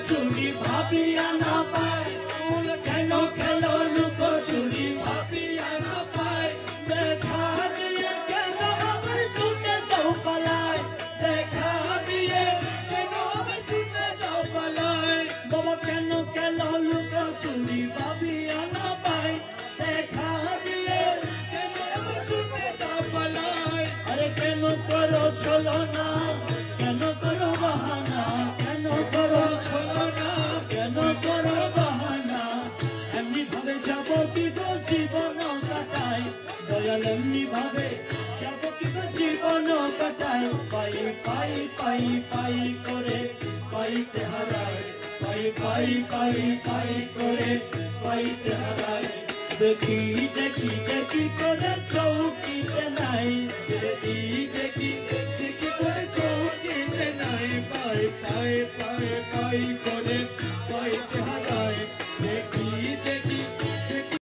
চুরি ভাবিয়া না পায়, কেন খেলো লুকোচুরি ভাবিয়া না পায়, দেখা দিয়ে কেন আবার ছুটে যাও পালায়, দেখা দিয়ে কেন আবার ছুটে যাও পালায়, বাবা কেন খেলো লুকোচুরি ভাবিয়া না পায়, দেখা দিয়ে কেন আবার ছুটে যাও পালায়, আরে কেন করো ছলনা, কেন করো বাহানা, কেন করো ছলনা, কেন করো বাহানা, এমনি ভাবে যাবো কি গো জীবন কাটাই, দয়াল এমনি ভাবে যাবো কি গো জীবন কাটাই, পাই পাই পাই পাই করে পাইতে হারাই, পাই পাই পাই পাই করে পাইতে হারাই, দেখি দেখি দেখি করে চৌকিতে নাই, দেখি দেখি দেখি করে চৌকিতে নাই, পাই পাই পাই পাই করে পাইতে